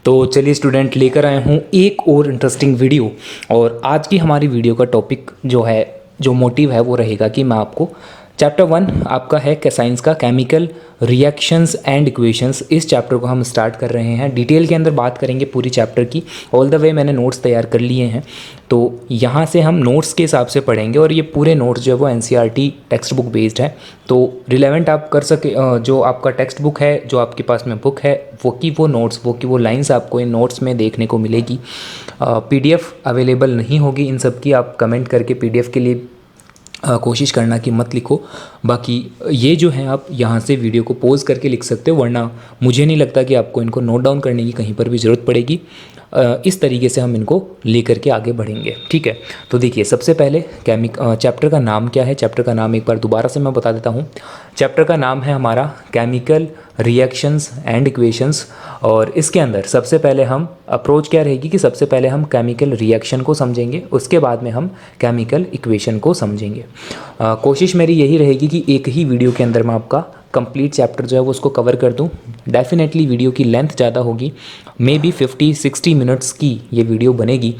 तो चलिए स्टूडेंट, लेकर आया हूँ एक और इंटरेस्टिंग वीडियो। और आज की हमारी वीडियो का टॉपिक जो मोटिव है वो रहेगा कि मैं आपको चैप्टर 1 आपका है साइंस का केमिकल रिएक्शंस एंड इक्वेशंस, इस चैप्टर को हम स्टार्ट कर रहे हैं। डिटेल के अंदर बात करेंगे पूरी चैप्टर की। ऑल द वे मैंने नोट्स तैयार कर लिए हैं, तो यहाँ से हम नोट्स के हिसाब से पढ़ेंगे और ये पूरे नोट्स जो है वो एनसीईआरटी टेक्स्ट बुक बेस्ड है। तो रिलेवेंट आप कर सके, जो आपका टेक्स्ट बुक है, जो आपके पास में बुक है, वो नोट्स, वो लाइंस आपको इन नोट्स में देखने को मिलेगी। पीडीएफ अवेलेबल नहीं होगी इन सब की, आप कमेंट करके पीडीएफ के लिए कोशिश करना कि मत लिखो। बाकी ये जो है आप यहाँ से वीडियो को पॉज करके लिख सकते हो, वरना मुझे नहीं लगता कि आपको इनको नोट डाउन करने की कहीं पर भी ज़रूरत पड़ेगी। इस तरीके से हम इनको लेकर के आगे बढ़ेंगे, ठीक है। तो देखिए, सबसे पहले चैप्टर का नाम क्या है। चैप्टर का नाम एक बार दोबारा से मैं बता देता हूँ। चैप्टर का नाम है हमारा केमिकल रिएक्शंस एंड इक्वेशंस। और इसके अंदर सबसे पहले हम अप्रोच क्या रहेगी कि सबसे पहले हम केमिकल रिएक्शन को समझेंगे, उसके बाद में हम केमिकल इक्वेशन को समझेंगे। कोशिश मेरी यही रहेगी कि एक ही वीडियो के अंदर मैं आपका कंप्लीट चैप्टर जो है वो उसको कवर कर दूं। डेफिनेटली वीडियो की लेंथ ज़्यादा होगी, मे बी 50-60 मिनट्स की ये वीडियो बनेगी।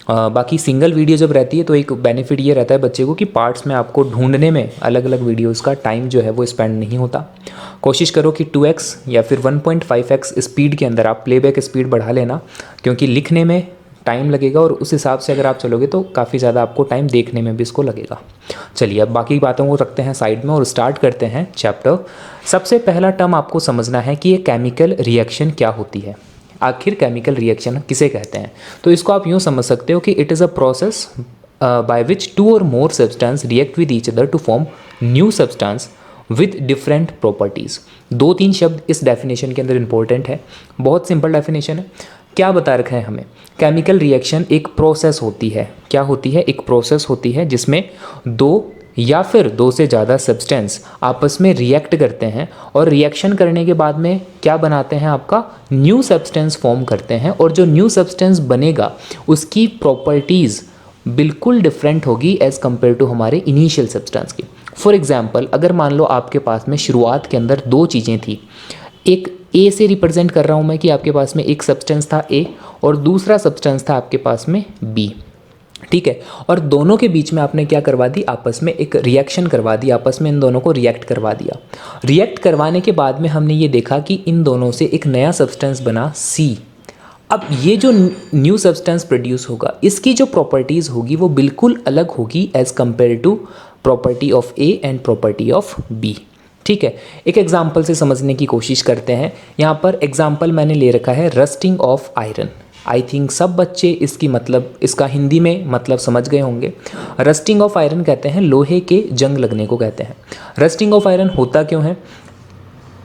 बाकी सिंगल वीडियो जब रहती है तो एक बेनिफिट ये रहता है बच्चे को कि पार्ट्स में आपको ढूंढने में अलग अलग वीडियोस का टाइम जो है वो स्पेंड नहीं होता। कोशिश करो कि 2x या फिर 1.5x स्पीड के अंदर आप प्लेबैक स्पीड बढ़ा लेना, क्योंकि लिखने में टाइम लगेगा और उस हिसाब से अगर आप चलोगे तो काफ़ी ज़्यादा आपको टाइम देखने में भी इसको लगेगा। चलिए, अब बाकी बातों को रखते हैं साइड में और स्टार्ट करते हैं चैप्टर। सबसे पहला टर्म आपको समझना है कि ये केमिकल रिएक्शन क्या होती है। आखिर केमिकल रिएक्शन किसे कहते हैं? तो इसको आप यूँ समझ सकते हो कि it is a process by which 2 or more substance react with each other to form new substance with different properties. 2-3 शब्द इस डेफिनेशन के अंदर इंपॉर्टेंट है। बहुत सिंपल डेफिनेशन है। क्या बता रखा है हमें? केमिकल रिएक्शन एक प्रोसेस होती है। क्या होती है? एक प्रोसेस होती है जिसमें 2 या फिर 2 से ज़्यादा सब्सटेंस आपस में रिएक्ट करते हैं और रिएक्शन करने के बाद में क्या बनाते हैं? आपका न्यू सब्सटेंस फॉर्म करते हैं। और जो न्यू सब्सटेंस बनेगा उसकी प्रॉपर्टीज़ बिल्कुल डिफरेंट होगी एज़ कम्पेयर टू हमारे इनिशियल सब्सटेंस की। फॉर एग्जाम्पल, अगर मान लो आपके पास में शुरुआत के अंदर 2 चीज़ें थी, एक ए से रिप्रेजेंट कर रहा हूँ मैं कि आपके पास में एक सब्सटेंस था ए और दूसरा सब्सटेंस था आपके पास में बी, ठीक है। और दोनों के बीच में आपने क्या करवा दी? आपस में एक रिएक्शन करवा दी, आपस में इन दोनों को रिएक्ट करवा दिया। रिएक्ट करवाने के बाद में हमने ये देखा कि इन दोनों से एक नया सब्सटेंस बना सी। अब ये जो न्यू सब्सटेंस प्रोड्यूस होगा, इसकी जो प्रॉपर्टीज़ होगी वो बिल्कुल अलग होगी as compare to property of A and property of B, ठीक है। एक एग्जाम्पल से समझने की कोशिश करते हैं। यहाँ पर एग्जाम्पल मैंने ले रखा है rusting of iron. I think सब बच्चे इसका हिंदी में मतलब समझ गए होंगे। रस्टिंग ऑफ आयरन कहते हैं लोहे के जंग लगने को कहते हैं। रस्टिंग ऑफ आयरन होता क्यों है?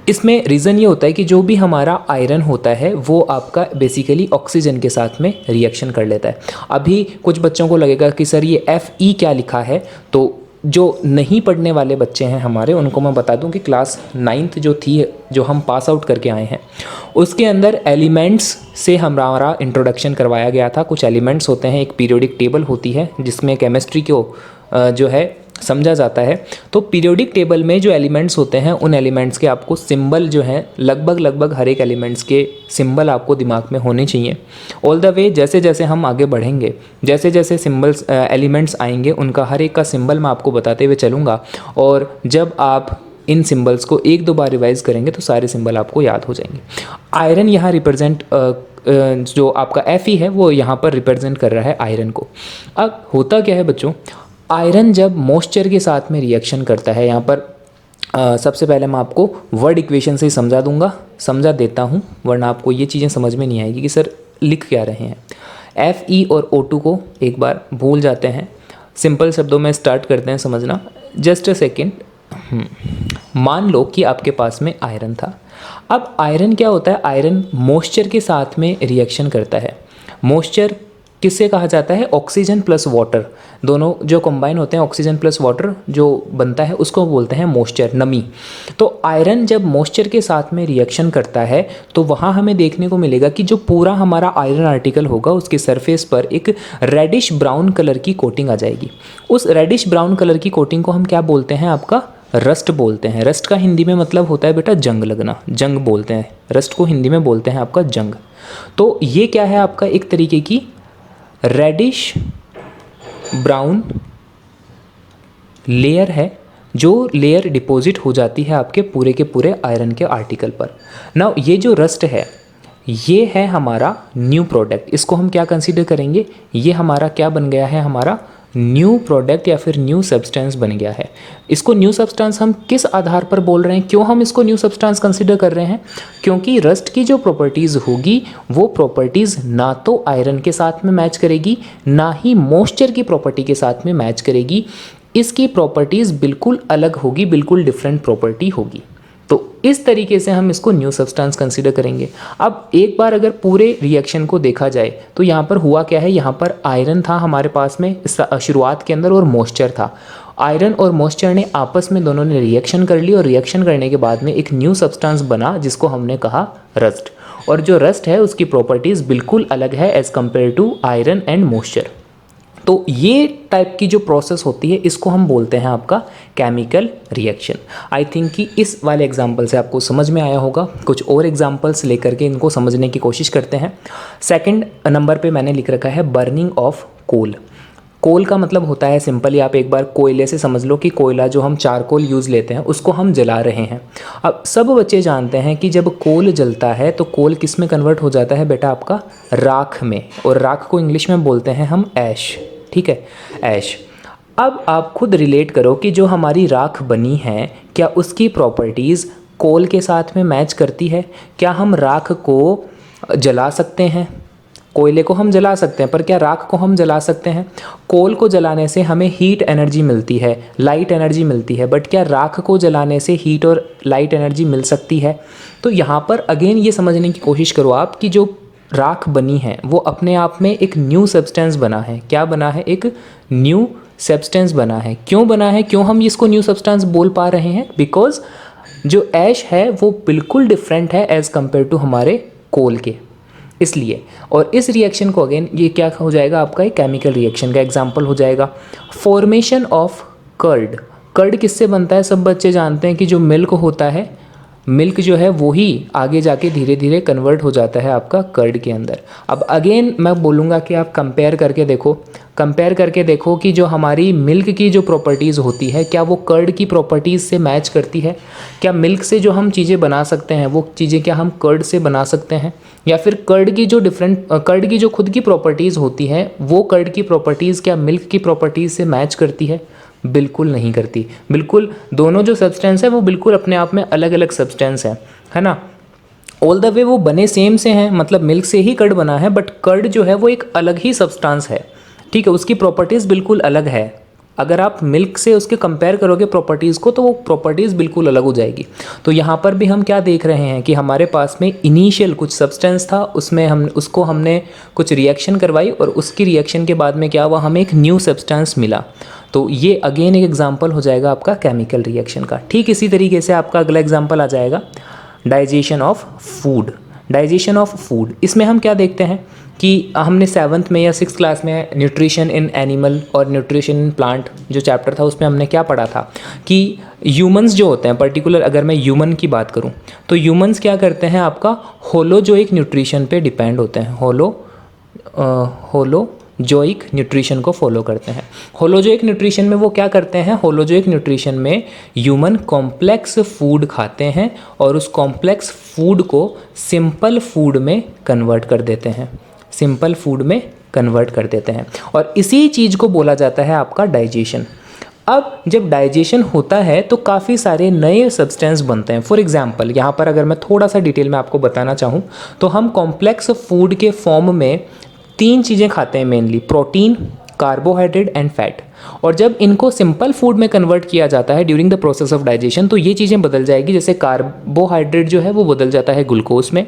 इसमें रीज़न ये होता है कि जो भी हमारा आयरन होता है वो आपका बेसिकली ऑक्सीजन के साथ में रिएक्शन कर लेता है। अभी कुछ बच्चों को लगेगा कि सर ये Fe क्या लिखा है, तो जो नहीं पढ़ने वाले बच्चे हैं हमारे, उनको मैं बता दूं कि क्लास 9th जो थी, जो हम पास आउट करके आए हैं, उसके अंदर एलिमेंट्स से हमारा इंट्रोडक्शन करवाया गया था। कुछ एलिमेंट्स होते हैं, एक पीरियोडिक टेबल होती है जिसमें केमिस्ट्री को जो है समझा जाता है। तो पीरियोडिक टेबल में जो एलिमेंट्स होते हैं उन एलिमेंट्स के आपको सिंबल जो हैं लगभग हर एक एलिमेंट्स के सिंबल आपको दिमाग में होने चाहिए। ऑल द वे जैसे जैसे हम आगे बढ़ेंगे, जैसे जैसे सिंबल्स एलिमेंट्स आएंगे, उनका हर एक का सिंबल मैं आपको बताते हुए चलूँगा। और जब आप इन सिंबल्स को 1-2 बार रिवाइज करेंगे तो सारे सिंबल आपको याद हो जाएंगे। आयरन यहाँ रिप्रेजेंट जो आपका Fe है वो यहाँ पर रिप्रेजेंट कर रहा है आयरन को। अब होता क्या है बच्चों, आयरन जब मॉइस्चर के साथ में रिएक्शन करता है, यहाँ पर सबसे पहले मैं आपको वर्ड इक्वेशन से ही समझा देता हूँ, वरना आपको ये चीज़ें समझ में नहीं आएगी कि सर लिख क्या रहे हैं। Fe और O2 को एक बार भूल जाते हैं, सिंपल शब्दों में स्टार्ट करते हैं समझना। Just a second. मान लो कि आपके पास में आयरन था। अब आयरन क्या होता है? आयरन मॉइस्चर के साथ में रिएक्शन करता है। मॉइस्चर किससे कहा जाता है? ऑक्सीजन प्लस वाटर, दोनों जो कंबाइन होते हैं, ऑक्सीजन प्लस वाटर जो बनता है उसको बोलते हैं मॉइस्चर, नमी। तो आयरन जब मॉइस्चर के साथ में रिएक्शन करता है तो वहाँ हमें देखने को मिलेगा कि जो पूरा हमारा आयरन आर्टिकल होगा उसके सरफेस पर एक रेडिश ब्राउन कलर की कोटिंग आ जाएगी। उस रेडिश ब्राउन कलर की कोटिंग को हम क्या बोलते हैं? आपका रस्ट बोलते हैं। रस्ट का हिंदी में मतलब होता है बेटा जंग लगना, जंग बोलते हैं, रस्ट को हिंदी में बोलते हैं आपका जंग। तो ये क्या है आपका, एक तरीके की रेडिश ब्राउन लेयर है, जो लेयर डिपॉजिट हो जाती है आपके पूरे के पूरे आयरन के आर्टिकल पर। नाउ ये जो रस्ट है ये है हमारा न्यू प्रोडक्ट, इसको हम क्या कंसीडर करेंगे, ये हमारा क्या बन गया है, हमारा न्यू प्रोडक्ट या फिर न्यू सब्सटेंस बन गया है। इसको न्यू सब्सटेंस हम किस आधार पर बोल रहे हैं, क्यों हम इसको न्यू सब्सटेंस कंसीडर कर रहे हैं, क्योंकि रस्ट की जो प्रॉपर्टीज़ होगी वो प्रॉपर्टीज़ ना तो आयरन के साथ में मैच करेगी ना ही मॉइस्चर की प्रॉपर्टी के साथ में मैच करेगी। इसकी प्रॉपर्टीज़ बिल्कुल अलग होगी, बिल्कुल डिफरेंट प्रॉपर्टी होगी। तो इस तरीके से हम इसको न्यू सब्सटेंस कंसीडर करेंगे। अब एक बार अगर पूरे रिएक्शन को देखा जाए तो यहाँ पर हुआ क्या है, यहाँ पर आयरन था हमारे पास में शुरुआत के अंदर और मॉइस्चर था। आयरन और मॉइस्चर ने आपस में दोनों ने रिएक्शन कर ली और रिएक्शन करने के बाद में एक न्यू सब्सटेंस बना जिसको हमने कहा रस्ट। और जो रस्ट है उसकी प्रॉपर्टीज़ बिल्कुल अलग है as compare to iron and moisture. तो ये टाइप की जो प्रोसेस होती है इसको हम बोलते हैं आपका केमिकल रिएक्शन। आई थिंक कि इस वाले एग्जांपल से आपको समझ में आया होगा। कुछ और एग्जांपल्स लेकर के इनको समझने की कोशिश करते हैं। सेकंड नंबर पे मैंने लिख रखा है बर्निंग ऑफ कोल। कोल का मतलब होता है सिंपली आप एक बार कोयले से समझ लो कि कोयला जो हम चारकोल यूज़ लेते हैं उसको हम जला रहे हैं। अब सब बच्चे जानते हैं कि जब कोल जलता है तो कोल किस में कन्वर्ट हो जाता है बेटा, आपका राख में, और राख को इंग्लिश में बोलते हैं हम ऐश। ठीक है, ऐश। अब आप खुद रिलेट करो कि जो हमारी राख बनी है क्या उसकी प्रॉपर्टीज़ कोल के साथ में मैच करती है। क्या हम राख को जला सकते हैं, कोयले को हम जला सकते हैं, पर क्या राख को हम जला सकते हैं। कोल को जलाने से हमें हीट एनर्जी मिलती है, लाइट एनर्जी मिलती है, बट क्या राख को जलाने से हीट और लाइट एनर्जी मिल सकती है। तो यहाँ पर अगेन ये समझने की कोशिश करो आप कि जो राख बनी है वो अपने आप में एक न्यू सब्सटेंस बना है। क्या बना है, एक न्यू सब्सटेंस बना है। क्यों बना है, क्यों हम इसको न्यू सब्सटेंस बोल पा रहे हैं, बिकॉज जो ऐश है वो बिल्कुल डिफरेंट है एज़ कम्पेयर टू हमारे कोल के, इसलिए। और इस रिएक्शन को अगेन ये क्या हो जाएगा, आपका एक केमिकल रिएक्शन का एग्जाम्पल हो जाएगा। Formation of curd. कर्ड किससे बनता है, सब बच्चे जानते हैं कि जो मिल्क होता है, मिल्क जो है वो ही आगे जाके धीरे धीरे कन्वर्ट हो जाता है आपका कर्ड के अंदर। अब अगेन मैं बोलूँगा कि आप कंपेयर करके देखो कि जो हमारी मिल्क की जो प्रॉपर्टीज़ होती है क्या वो कर्ड की प्रॉपर्टीज़ से मैच करती है। क्या मिल्क से जो हम चीज़ें बना सकते हैं वो चीज़ें क्या हम कर्ड से बना सकते हैं, या फिर कर्ड की जो खुद की प्रॉपर्टीज़ होती हैं वो कर्ड की प्रॉपर्टीज़ क्या मिल्क की प्रॉपर्टीज़ से मैच करती है। बिल्कुल नहीं करती। बिल्कुल दोनों जो सब्सटेंस है वो बिल्कुल अपने आप में अलग अलग सब्सटेंस है ना। ऑल द वे वो बने सेम से हैं, मतलब मिल्क से ही कर्ड बना है, बट कर्ड जो है वो एक अलग ही सब्सटेंस है। ठीक है, उसकी प्रॉपर्टीज़ बिल्कुल अलग है। अगर आप मिल्क से उसके कंपेयर करोगे प्रॉपर्टीज़ को तो वो प्रॉपर्टीज़ बिल्कुल अलग हो जाएगी। तो यहाँ पर भी हम क्या देख रहे हैं कि हमारे पास में इनिशियल कुछ सब्सटेंस था, उसमें हमने कुछ रिएक्शन करवाई और उसकी रिएक्शन के बाद में क्या हुआ, हमें एक न्यू सब्सटेंस मिला। तो ये अगेन एक एग्जांपल हो जाएगा आपका केमिकल रिएक्शन का। ठीक इसी तरीके से आपका अगला एग्जांपल आ जाएगा digestion of food. Digestion of food, इसमें हम क्या देखते हैं कि हमने 7th में या 6th क्लास में न्यूट्रिशन इन एनिमल और न्यूट्रिशन इन प्लांट जो चैप्टर था उसमें हमने क्या पढ़ा था कि ह्यूमंस जो होते हैं, पर्टिकुलर अगर मैं ह्यूमन की बात करूं तो ह्यूमंस क्या करते हैं, आपका होलोजोइक न्यूट्रिशन पे डिपेंड होते हैं। होलोजोइक न्यूट्रिशन को फॉलो करते हैं। होलोजोइक न्यूट्रिशन में वो क्या करते हैं, होलोजोइक न्यूट्रिशन में ह्यूमन कॉम्प्लेक्स फूड खाते हैं और उस कॉम्प्लेक्स फूड को सिंपल फूड में कन्वर्ट कर देते हैं, सिंपल फूड में कन्वर्ट कर देते हैं, और इसी चीज़ को बोला जाता है आपका डाइजेशन। अब जब डाइजेशन होता है तो काफ़ी सारे नए सब्सटेंस बनते हैं। फॉर एग्जांपल यहाँ पर अगर मैं थोड़ा सा डिटेल में आपको बताना चाहूँ तो हम कॉम्प्लेक्स फूड के फॉर्म में 3 चीज़ें खाते हैं mainly, protein, carbohydrate and fat. और जब इनको सिंपल फूड में कन्वर्ट किया जाता है during the process of digestion तो ये चीज़ें बदल जाएगी। जैसे कार्बोहाइड्रेट जो है वो बदल जाता है ग्लूकोज में,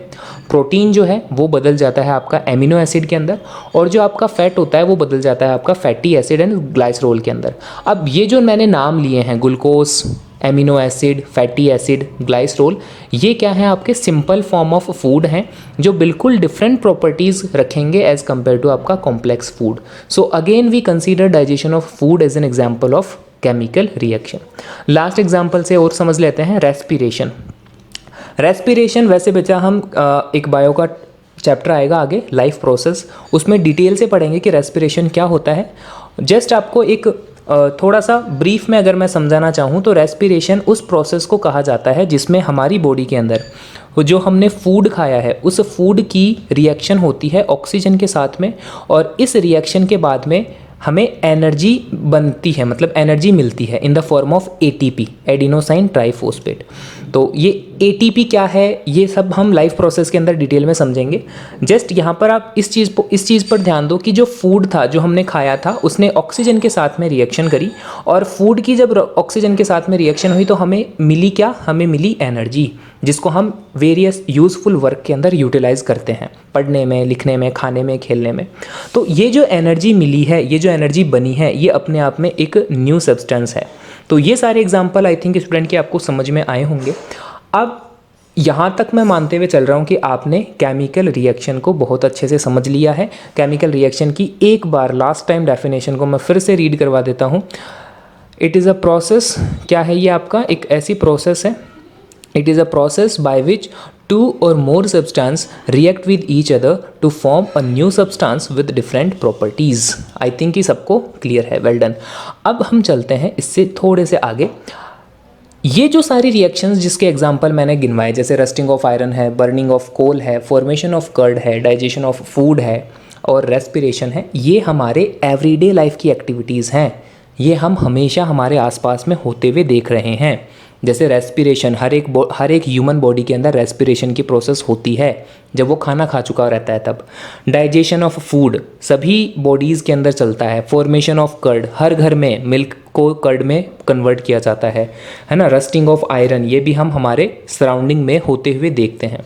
प्रोटीन जो है वो बदल जाता है आपका एमिनो एसिड के अंदर, और जो आपका फैट होता है वो बदल जाता है आपका फैटी एसिड एंड ग्लाइसरोल के अंदर। अब ये जो मैंने नाम लिए हैं, glucose, amino acid, fatty acid, glycerol, ये क्या है, आपके सिंपल फॉर्म ऑफ फूड हैं जो बिल्कुल डिफरेंट प्रॉपर्टीज़ रखेंगे एज़ कम्पेयर टू आपका complex food. So again we consider digestion of food as an example of chemical reaction. Last example से और समझ लेते हैं, रेस्पिरेशन। रेस्पिरेशन वैसे बचा हम एक बायो का चैप्टर आएगा आगे, लाइफ प्रोसेस, उसमें डिटेल से पढ़ेंगे कि रेस्पिरेशन क्या होता है। जस्ट आपको एक थोड़ा सा ब्रीफ में अगर मैं समझाना चाहूँ तो रेस्पिरेशन उस प्रोसेस को कहा जाता है जिसमें हमारी बॉडी के अंदर जो हमने फूड खाया है उस फूड की रिएक्शन होती है ऑक्सीजन के साथ में, और इस रिएक्शन के बाद में हमें एनर्जी बनती है, मतलब एनर्जी मिलती है in the form of ATP, adenosine triphosphate. तो ये एटीपी क्या है ये सब हम लाइफ प्रोसेस के अंदर डिटेल में समझेंगे। जस्ट यहाँ पर आप इस चीज़ पर ध्यान दो कि जो फूड था जो हमने खाया था उसने ऑक्सीजन के साथ में रिएक्शन करी, और फूड की जब ऑक्सीजन के साथ में रिएक्शन हुई तो हमें मिली क्या, हमें मिली एनर्जी, जिसको हम वेरियस यूज़फुल वर्क के अंदर यूटिलाइज करते हैं, पढ़ने में, लिखने में, खाने में, खेलने में। तो ये जो एनर्जी मिली है, ये जो एनर्जी बनी है, ये अपने आप में एक न्यू सब्सटेंस है। तो ये सारे एग्जांपल आई थिंक स्टूडेंट के आपको समझ में आए होंगे। अब यहाँ तक मैं मानते हुए चल रहा हूँ कि आपने केमिकल रिएक्शन को बहुत अच्छे से समझ लिया है। केमिकल रिएक्शन की एक बार लास्ट टाइम डेफिनेशन को मैं फिर से रीड करवा देता हूँ। इट इज़ अ प्रोसेस, क्या है ये आपका, एक ऐसी प्रोसेस है, it is a process by which two or more substance react with each other to form a new substance with different properties। I think ये सबको क्लियर है, वेल डन। अब हम चलते हैं इससे थोड़े से आगे। ये जो सारी रिएक्शंस जिसके एग्जांपल मैंने गिनवाए, जैसे रस्टिंग ऑफ आयरन है, बर्निंग ऑफ कोल है, फॉर्मेशन ऑफ कर्ड है, डाइजेशन ऑफ फूड है और रेस्पिरेशन है, ये हमारे एवरीडे लाइफ की एक्टिविटीज़ हैं। ये हम हमेशा हमारे आसपास में होते हुए देख रहे हैं। जैसे रेस्पिरेशन, हर एक ह्यूमन बॉडी के अंदर रेस्पिरेशन की प्रोसेस होती है जब वो खाना खा चुका रहता है तब। डाइजेशन ऑफ फूड सभी बॉडीज़ के अंदर चलता है। फॉर्मेशन ऑफ कर्ड, हर घर में मिल्क को कर्ड में कन्वर्ट किया जाता है ना। रस्टिंग ऑफ आयरन, ये भी हम हमारे सराउंडिंग में होते हुए देखते हैं।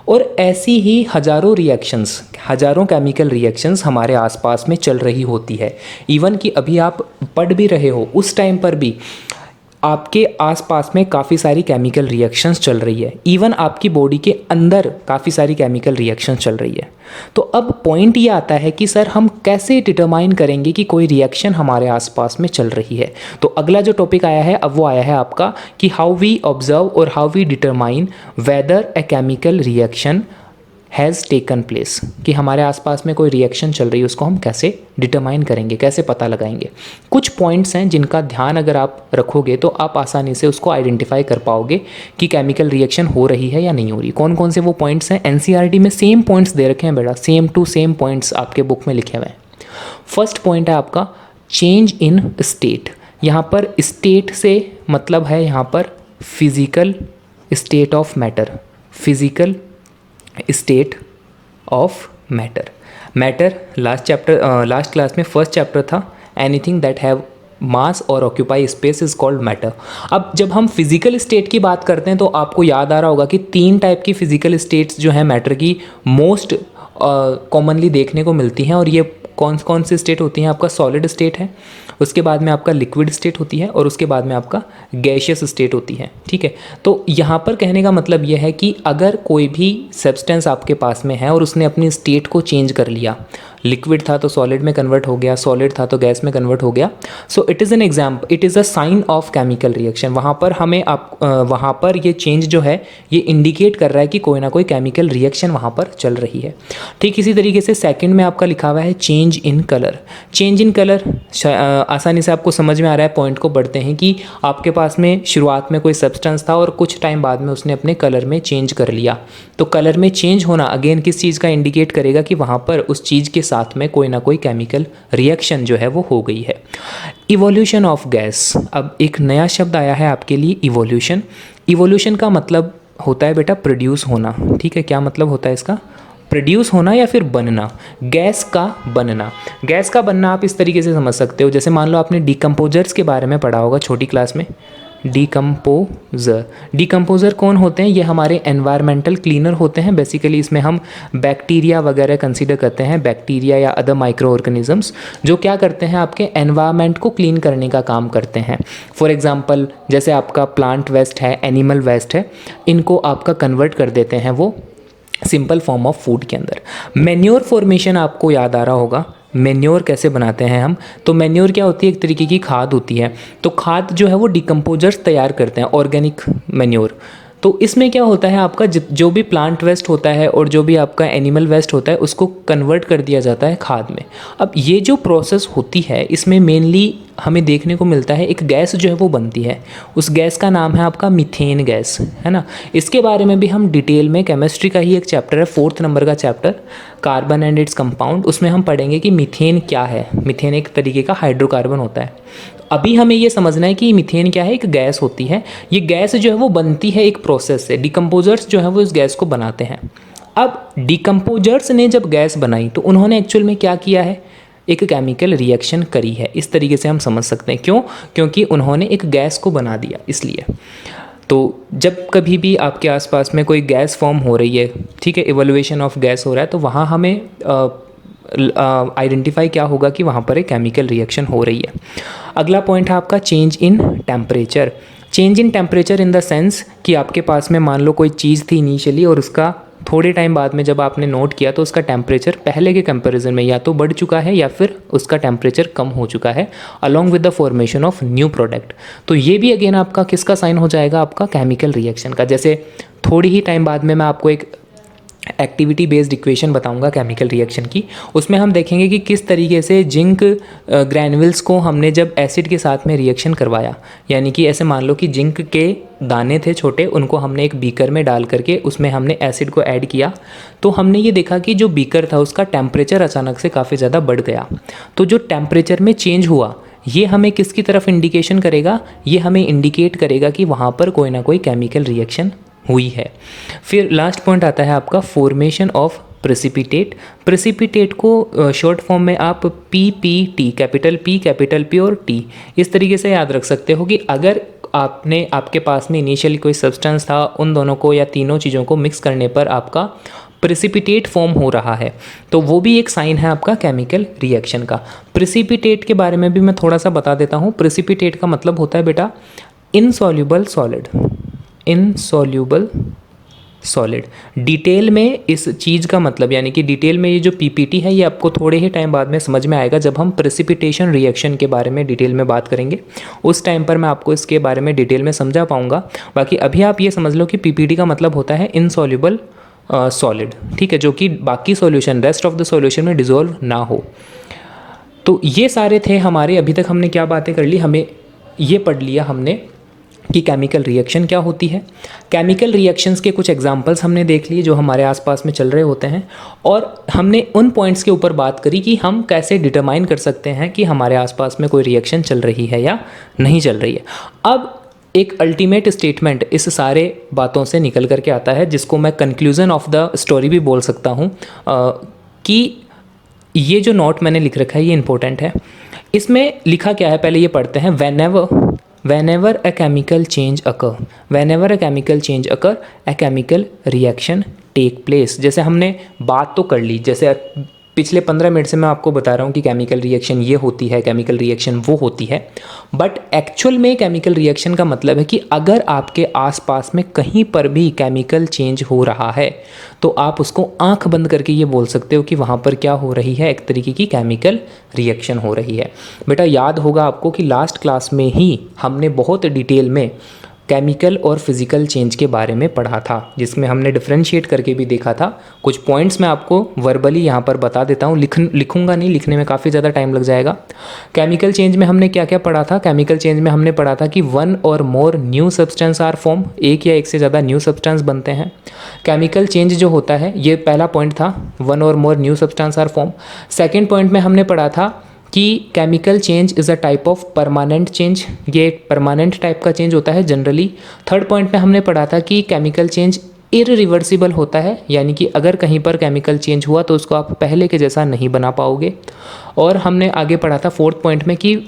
और ऐसी ही हज़ारों रिएक्शंस, हज़ारों केमिकल रिएक्शंस हमारे आसपास में चल रही होती है। इवन कि अभी आप पढ़ भी रहे हो उस टाइम पर भी आपके आसपास में काफ़ी सारी केमिकल रिएक्शंस चल रही है। इवन आपकी बॉडी के अंदर काफ़ी सारी केमिकल रिएक्शंस चल रही है। तो अब पॉइंट ये आता है कि सर हम कैसे डिटरमाइन करेंगे कि कोई रिएक्शन हमारे आसपास में चल रही है। तो अगला जो टॉपिक आया है अब वो आया है आपका कि हाउ वी ऑब्जर्व और how we determine whether a chemical reaction has taken place, कि हमारे आसपास में कोई रिएक्शन चल रही है उसको हम कैसे डिटरमाइन करेंगे, कैसे पता लगाएंगे। कुछ पॉइंट्स हैं जिनका ध्यान अगर आप रखोगे तो आप आसानी से उसको आइडेंटिफाई कर पाओगे कि केमिकल रिएक्शन हो रही है या नहीं हो रही। कौन कौन से वो पॉइंट्स हैं, एनसीईआरटी में सेम पॉइंट्स दे रखे हैं बेटा, सेम टू सेम पॉइंट्स आपके बुक में लिखे हुए हैं। फर्स्ट पॉइंट है आपका चेंज इन स्टेट। यहाँ पर स्टेट से मतलब है यहाँ पर physical state of matter, physical state of matter. Matter last class में फर्स्ट चैप्टर था, एनीथिंग दैट हैव मास और occupy space is called matter. अब जब हम फिजिकल स्टेट की बात करते हैं तो आपको याद आ रहा होगा कि 3 टाइप की फिजिकल स्टेट्स जो है मैटर की मोस्ट कॉमनली देखने को मिलती हैं, और ये कौन कौन सी स्टेट होती हैं, आपका सॉलिड स्टेट है, उसके बाद में आपका लिक्विड स्टेट होती है और उसके बाद में आपका गैशियस स्टेट होती है। ठीक है, तो यहाँ पर कहने का मतलब यह है कि अगर कोई भी सब्सटेंस आपके पास में है और उसने अपनी स्टेट को चेंज कर लिया, लिक्विड था तो सॉलिड में कन्वर्ट हो गया, सॉलिड था तो गैस में कन्वर्ट हो गया, so it is an example, it is a sign of chemical reaction. वहाँ पर हमें वहाँ पर ये चेंज जो है ये इंडिकेट कर रहा है कि कोई ना कोई केमिकल रिएक्शन वहाँ पर चल रही है। ठीक इसी तरीके से सेकंड में आपका लिखा हुआ है change in colour. Change in colour आसानी से आपको समझ में आ रहा है, पॉइंट को बढ़ते हैं कि आपके पास में शुरुआत में कोई सब्सटेंस था और कुछ टाइम बाद में उसने अपने कलर में चेंज कर लिया। तो कलर में चेंज होना अगेन किस चीज़ का इंडिकेट करेगा कि वहाँ पर उस चीज़ के साथ में कोई ना कोई केमिकल रिएक्शन जो है वो हो गई है। इवोल्यूशन ऑफ गैस, अब एक नया शब्द आया है आपके लिए, इवोल्यूशन। इवोल्यूशन का मतलब होता है बेटा प्रोड्यूस होना। ठीक है, क्या मतलब होता है इसका, प्रोड्यूस होना या फिर बनना, गैस का बनना। गैस का बनना आप इस तरीके से समझ सकते हो, जैसे मान लो आपने डिकम्पोजर्स के बारे में पढ़ा होगा छोटी क्लास में। डिकम्पोज़र कौन होते हैं, ये हमारे एनवायरमेंटल क्लीनर होते हैं। बेसिकली इसमें हम बैक्टीरिया वगैरह कंसीडर करते हैं, बैक्टीरिया या अदर माइक्रो ऑर्गेनिजम्स जो क्या करते हैं आपके एनवायरमेंट को क्लीन करने का काम करते हैं। फॉर एग्जांपल जैसे आपका प्लांट वेस्ट है, एनिमल वेस्ट है, इनको आपका कन्वर्ट कर देते हैं वो सिंपल फॉर्म ऑफ फूड के अंदर। मैन्योर फॉर्मेशन आपको याद आ रहा होगा, मेन्योर कैसे बनाते हैं हम, तो मेन्योर क्या होती है, एक तरीके की खाद होती है। तो खाद जो है वो डिकम्पोजर्स तैयार करते हैं, ऑर्गेनिक मेन्योर। तो इसमें क्या होता है, आपका जो भी प्लांट वेस्ट होता है और जो भी आपका एनिमल वेस्ट होता है उसको कन्वर्ट कर दिया जाता है खाद में। अब ये जो प्रोसेस होती है इसमें मेनली हमें देखने को मिलता है एक गैस जो है वो बनती है, उस गैस का नाम है आपका मीथेन गैस, है ना। इसके बारे में भी हम डिटेल में, केमिस्ट्री का ही एक चैप्टर है 4th नंबर का chapter, carbon and its compound, उसमें हम पढ़ेंगे कि मीथेन क्या है। मीथेन एक तरीके का हाइड्रोकार्बन होता है। अभी हमें ये समझना है कि मीथेन क्या है, एक गैस होती है। ये गैस जो है वो बनती है एक प्रोसेस से, डिकम्पोजर्स जो है वो इस गैस को बनाते हैं। अब डिकम्पोजर्स ने जब गैस बनाई तो उन्होंने एक्चुअल में क्या किया है, एक केमिकल रिएक्शन करी है, इस तरीके से हम समझ सकते हैं। क्यों? क्योंकि उन्होंने एक गैस को बना दिया, इसलिए। तो जब कभी भी आपके आसपास में कोई गैस फॉर्म हो रही है, ठीक है, इवोल्यूशन ऑफ गैस हो रहा है, तो वहाँ हमें आइडेंटिफाई क्या होगा कि वहाँ पर एक केमिकल रिएक्शन हो रही है। अगला पॉइंट है आपका change in temperature. Change in temperature in the sense कि आपके पास में मान लो कोई चीज़ थी इनिशियली और उसका थोड़े टाइम बाद में जब आपने नोट किया तो उसका टेम्परेचर पहले के कंपैरिजन में या तो बढ़ चुका है या फिर उसका टेम्परेचर कम हो चुका है, along with the formation of new product. तो ये भी अगेन आपका किसका साइन हो जाएगा, आपका केमिकल रिएक्शन का। जैसे थोड़ी ही टाइम बाद में मैं आपको एक एक्टिविटी बेस्ड इक्वेशन बताऊंगा केमिकल रिएक्शन की, उसमें हम देखेंगे कि किस तरीके से जिंक ग्रैन्युल्स को हमने जब एसिड के साथ में रिएक्शन करवाया, यानी कि ऐसे मान लो कि जिंक के दाने थे छोटे, उनको हमने एक बीकर में डाल करके उसमें हमने एसिड को ऐड किया, तो हमने ये देखा कि जो बीकर था उसका टेम्परेचर अचानक से काफ़ी ज़्यादा बढ़ गया। तो जो टेम्परेचर में चेंज हुआ ये हमें किसकी तरफ इंडिकेशन करेगा, ये हमें इंडिकेट करेगा कि वहाँ पर कोई ना कोई केमिकल रिएक्शन हुई है। फिर लास्ट पॉइंट आता है आपका फॉर्मेशन ऑफ प्रेसिपिटेट। प्रेसिपिटेट को शॉर्ट फॉर्म में आप PPT, कैपिटल P और T इस तरीके से याद रख सकते हो कि अगर आपके पास में इनिशियली कोई सब्सटेंस था, उन दोनों को या तीनों चीज़ों को मिक्स करने पर आपका प्रेसिपिटेट फॉर्म हो रहा है, तो वो भी एक साइन है आपका केमिकल रिएक्शन का। प्रेसिपिटेट के बारे में भी मैं थोड़ा सा बता देता हूँ। प्रेसिपिटेट का मतलब होता है बेटा insoluble solid, insoluble solid. Detail में इस चीज़ का मतलब, यानी कि डिटेल में ये जो PPT है ये आपको थोड़े ही टाइम बाद में समझ में आएगा जब हम प्रेसिपिटेशन रिएक्शन के बारे में डिटेल में बात करेंगे, उस टाइम पर मैं आपको इसके बारे में डिटेल में समझा पाऊंगा। बाकी अभी आप ये समझ लो कि PPT का मतलब होता है इनसॉल्युबल सॉलिड, ठीक है, जो कि बाकी solution, rest of the solution में डिसॉल्व ना हो। तो ये सारे थे हमारे, अभी तक हमने क्या बातें कर ली, हमें ये पढ़ लिया हमने कि केमिकल रिएक्शन क्या होती है। केमिकल रिएक्शंस के कुछ एग्जांपल्स हमने देख लिए जो हमारे आसपास में चल रहे होते हैं, और हमने उन पॉइंट्स के ऊपर बात करी कि हम कैसे डिटरमाइन कर सकते हैं कि हमारे आसपास में कोई रिएक्शन चल रही है या नहीं चल रही है। अब एक अल्टीमेट स्टेटमेंट इस सारे बातों से निकल करके आता है, जिसको मैं कंक्लूजन ऑफ द स्टोरी भी बोल सकता हूँ, कि ये जो नोट मैंने लिख रखा है ये इंपॉर्टेंट है। इसमें लिखा क्या है पहले ये पढ़ते हैं। whenever a chemical change occur a chemical reaction take place। जैसे हमने बात तो कर ली, जैसे पिछले 15 मिनट से मैं आपको बता रहा हूँ कि केमिकल रिएक्शन ये होती है, केमिकल रिएक्शन वो होती है, बट एक्चुअल में केमिकल रिएक्शन का मतलब है कि अगर आपके आसपास में कहीं पर भी केमिकल चेंज हो रहा है तो आप उसको आंख बंद करके ये बोल सकते हो कि वहाँ पर क्या हो रही है, एक तरीके की केमिकल रिएक्शन हो रही है। बेटा याद होगा आपको कि लास्ट क्लास में ही हमने बहुत डिटेल में केमिकल और फिज़िकल चेंज के बारे में पढ़ा था, जिसमें हमने डिफरेंशिएट करके भी देखा था। कुछ पॉइंट्स मैं आपको वर्बली यहाँ पर बता देता हूँ, लिखूंगा नहीं, लिखने में काफ़ी ज़्यादा टाइम लग जाएगा। केमिकल चेंज में हमने क्या क्या पढ़ा था? केमिकल चेंज में हमने पढ़ा था कि 1 or more new substance are form, एक या एक से ज़्यादा न्यू सब्सटेंस बनते हैं। केमिकल चेंज जो होता है, ये पहला पॉइंट था, 1 or more new substance are form. Second point में हमने पढ़ा था कि chemical change is a type of permanent change, ये परमानेंट टाइप का चेंज होता है जनरली। थर्ड पॉइंट में हमने पढ़ा था कि केमिकल चेंज इररिवर्सिबल होता है, यानी कि अगर कहीं पर केमिकल चेंज हुआ तो उसको आप पहले के जैसा नहीं बना पाओगे। और हमने आगे पढ़ा था फोर्थ पॉइंट में कि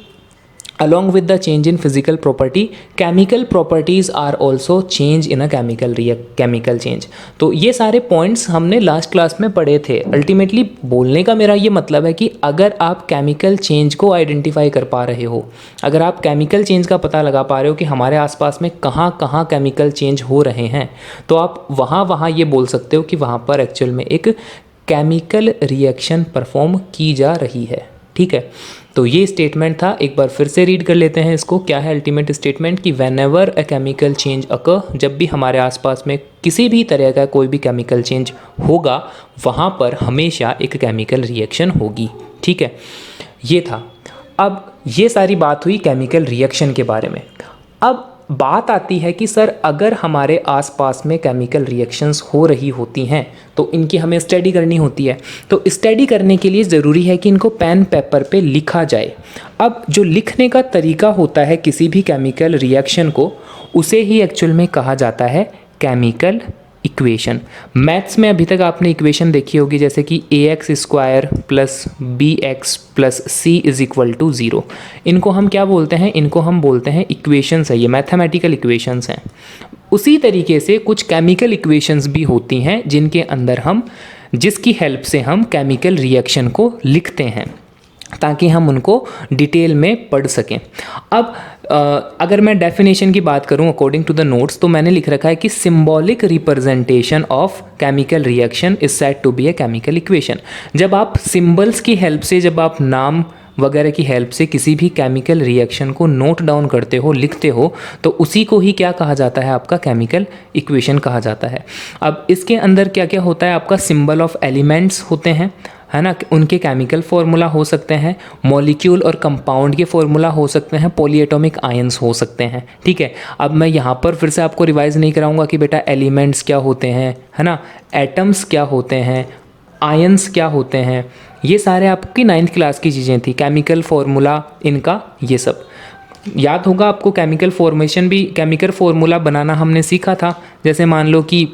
along with the change in physical property chemical properties are also change in a chemical change। तो ये सारे पॉइंट्स हमने लास्ट क्लास में पढ़े थे। अल्टीमेटली बोलने का मेरा ये मतलब है कि अगर आप केमिकल चेंज को आइडेंटिफाई कर पा रहे हो, अगर आप केमिकल चेंज का पता लगा पा रहे हो कि हमारे आसपास में कहाँ कहाँ केमिकल चेंज हो रहे हैं, तो आप वहाँ ये बोल सकते हो कि वहाँ पर एक्चुअल में एक केमिकल रिएक्शन परफॉर्म की जा रही है। ठीक है, तो ये स्टेटमेंट था, एक बार फिर से रीड कर लेते हैं इसको। क्या है अल्टीमेट स्टेटमेंट कि व्हेनेवर अ केमिकल चेंज अकर, जब भी हमारे आसपास में किसी भी तरह का कोई भी केमिकल चेंज होगा वहाँ पर हमेशा एक केमिकल रिएक्शन होगी। ठीक है, ये था। अब ये सारी बात हुई केमिकल रिएक्शन के बारे में। अब बात आती है कि सर अगर हमारे आसपास में केमिकल रिएक्शंस हो रही होती हैं तो इनकी हमें स्टडी करनी होती है। तो स्टडी करने के लिए ज़रूरी है कि इनको पेन पेपर पे लिखा जाए। अब जो लिखने का तरीका होता है किसी भी केमिकल रिएक्शन को, उसे ही एक्चुअल में कहा जाता है केमिकल इक्वेशन। मैथ्स में अभी तक आपने इक्वेशन देखी होगी, जैसे कि ax² plus bx plus c is equal to 0। इनको हम क्या बोलते हैं? इनको हम बोलते हैं इक्वेशंस है, ये मैथमेटिकल इक्वेशंस हैं। उसी तरीके से कुछ केमिकल इक्वेशंस भी होती हैं जिसकी हेल्प से हम केमिकल रिएक्शन को लिखते हैं ताकि हम उनको डिटेल में पढ़ सकें। अब अगर मैं डेफिनेशन की बात करूं अकॉर्डिंग टू द नोट्स, तो मैंने लिख रखा है कि symbolic representation of chemical reaction is said to be a chemical equation. जब आप सिंबल्स की हेल्प से, जब आप नाम वगैरह की हेल्प से किसी भी केमिकल रिएक्शन को नोट डाउन करते हो, लिखते हो, तो उसी को ही क्या कहा जाता है? आपका केमिकल इक्वेशन कहा जाता है। अब इसके अंदर क्या क्या होता है? आपका सिंबल ऑफ एलिमेंट्स होते हैं, है ना, उनके केमिकल फार्मूला हो सकते हैं, मॉलिक्यूल और कंपाउंड के फार्मूला हो सकते हैं, पॉलीएटॉमिक आयंस हो सकते हैं। ठीक है, अब मैं यहाँ पर फिर से आपको रिवाइज नहीं कराऊंगा कि बेटा एलिमेंट्स क्या होते हैं, है ना, एटम्स क्या होते हैं, आयंस क्या होते हैं। ये सारे आपकी 9th क्लास की चीज़ें थी, केमिकल फार्मूला इनका, ये सब याद होगा आपको। केमिकल फॉर्मेशन भी, केमिकल फार्मूला बनाना हमने सीखा था। जैसे मान लो कि